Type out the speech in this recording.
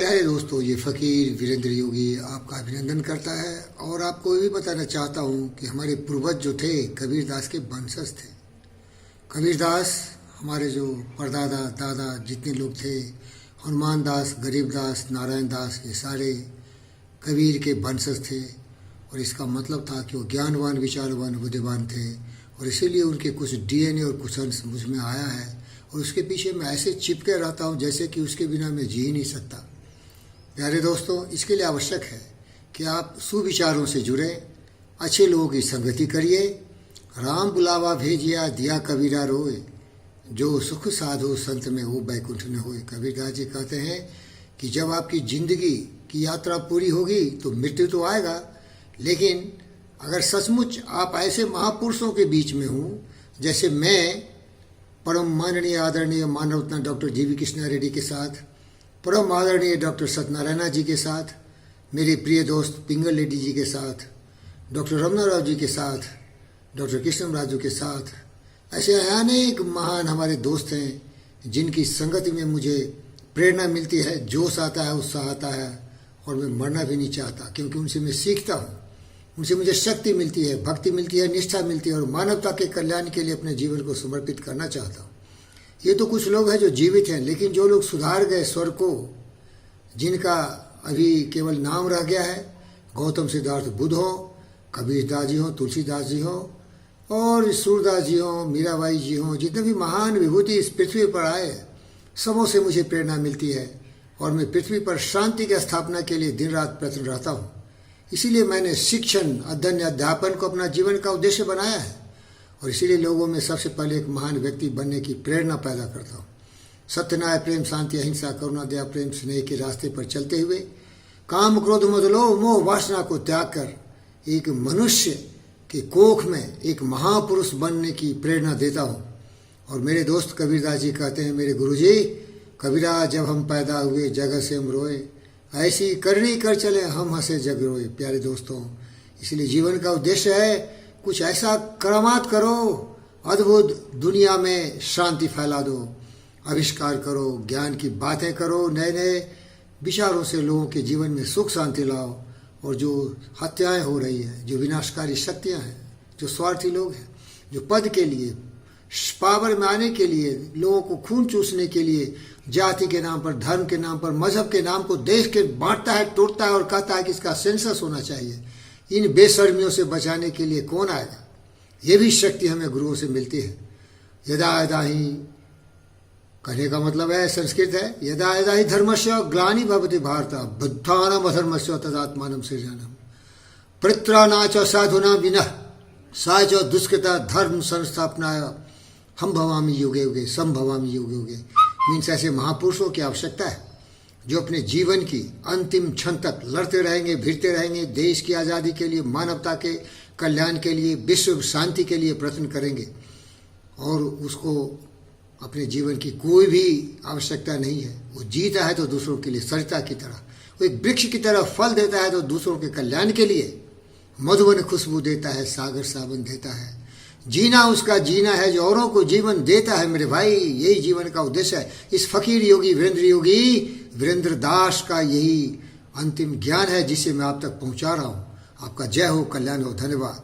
प्यारे दोस्तों, ये फ़कीर वीरेंद्र योगी आपका अभिनंदन करता है और आपको ये भी बताना चाहता हूँ कि हमारे पूर्वज जो थे कबीरदास के वंशज थे। कबीरदास हमारे जो परदादा दादा जितने लोग थे, हनुमान दास, गरीबदास, नारायण दास, ये सारे कबीर के वंशज थे। और इसका मतलब था कि वो ज्ञानवान, विचारवान, बुद्धिमान थे और इसीलिए उनके कुछ डीएनए और कुछ अंश मुझ में आया है और उसके पीछे मैं ऐसे चिपके रहता हूँ जैसे कि उसके बिना मैं जी ही नहीं सकता। प्यारे दोस्तों, इसके लिए आवश्यक है कि आप सुविचारों से जुड़े, अच्छे लोगों की संगति करिए। राम बुलावा भेजिया दिया कबीरा रोए, जो सुख साधु संत में हो बैकुंठ न होए। कबीरदास जी कहते हैं कि जब आपकी जिंदगी की यात्रा पूरी होगी तो मृत्यु तो आएगा, लेकिन अगर सचमुच आप ऐसे महापुरुषों के बीच में हों जैसे मैं परम माननीय आदरणीय मानव रत्न डॉक्टर जीवी कृष्णा रेड्डी के साथ, परम आदरणीय डॉक्टर सत्यनारायण जी के साथ, मेरे प्रिय दोस्त पिंगल रेड्डी जी के साथ, डॉक्टर रमना राव जी के साथ, डॉक्टर कृष्ण राजू के साथ, ऐसे अनेक महान हमारे दोस्त हैं जिनकी संगति में मुझे प्रेरणा मिलती है, जोश आता है, उत्साह आता है और मैं मरना भी नहीं चाहता, क्योंकि उनसे मैं सीखता हूँ, उनसे मुझे शक्ति मिलती है, भक्ति मिलती है, निष्ठा मिलती है और मानवता के कल्याण के लिए अपने जीवन को समर्पित करना चाहता हूँ। ये तो कुछ लोग हैं जो जीवित हैं, लेकिन जो लोग सुधार गए स्वर को, जिनका अभी केवल नाम रह गया है, गौतम सिद्धार्थ बुद्ध हो, कबीरदास जी हो, तुलसीदास जी हो और सूरदास जी हो, मीराबाई जी हो, जितने भी महान विभूति इस पृथ्वी पर आए, सबों से मुझे प्रेरणा मिलती है और मैं पृथ्वी पर शांति की स्थापना के लिए दिन रात प्रयत्न रहता हूँ। इसीलिए मैंने शिक्षण, अध्ययन, अध्यापन को अपना जीवन का उद्देश्य बनाया है और इसीलिए लोगों में सबसे पहले एक महान व्यक्ति बनने की प्रेरणा पैदा करता हूँ। सत्य, न्याय, प्रेम, शांति, अहिंसा, करुणा, दया, प्रेम, स्नेह के रास्ते पर चलते हुए काम, क्रोध, मद, लोभ, मोह, वासना को त्याग कर एक मनुष्य के कोख में एक महापुरुष बनने की प्रेरणा देता हूँ। और मेरे दोस्त कबीरदास जी कहते हैं, मेरे गुरुजी, कबीरा जब हम पैदा हुए जगत से हम रोए, ऐसी करनी कर चले हम हंसे जग रोए। प्यारे दोस्तों, इसलिए जीवन का उद्देश्य है कुछ ऐसा करामात करो, अद्भुत दुनिया में शांति फैला दो, आविष्कार करो, ज्ञान की बातें करो, नए नए विचारों से लोगों के जीवन में सुख शांति लाओ। और जो हत्याएं हो रही है, जो विनाशकारी शक्तियां हैं, जो स्वार्थी लोग हैं, जो पद के लिए, पावर में आने के लिए, लोगों को खून चूसने के लिए, जाति के नाम पर, धर्म के नाम पर, मजहब के नाम को देश के बांटता है, तोड़ता है और कहता है कि इसका सेंसस होना चाहिए, इन बेशर्मियों से बचाने के लिए कौन आएगा? ये भी शक्ति हमें गुरुओं से मिलती है। यदा यदा ही कहने का मतलब है, संस्कृत है, यदा यदा ही धर्मस्य ग्लानि भवति भारत बुद्धानाम अधर्मस्य तदात्मानं सृजानम् परित्राणाय च साधूनां विनः सा च दुष्कृता धर्म संस्थापनाय हम भवामि युगे युगे संभवामि युगे युगे। मीन्स ऐसे महापुरुषों की आवश्यकता है जो अपने जीवन की अंतिम क्षण तक लड़ते रहेंगे, भिड़ते रहेंगे, देश की आज़ादी के लिए, मानवता के कल्याण के लिए, विश्व शांति के लिए प्रयत्न करेंगे और उसको अपने जीवन की कोई भी आवश्यकता नहीं है। वो जीता है तो दूसरों के लिए सरिता की तरह, वो एक वृक्ष की तरह फल देता है तो दूसरों के कल्याण के लिए मधुबन खुशबू देता है, सागर सावन देता है। जीना उसका जीना है जो औरों को जीवन देता है। मेरे भाई, यही जीवन का उद्देश्य है। इस फकीर योगी वीरेंद्र योगी वीरेंद्र दास का यही अंतिम ज्ञान है जिसे मैं आप तक पहुंचा रहा हूं। आपका जय हो, कल्याण हो, धन्यवाद।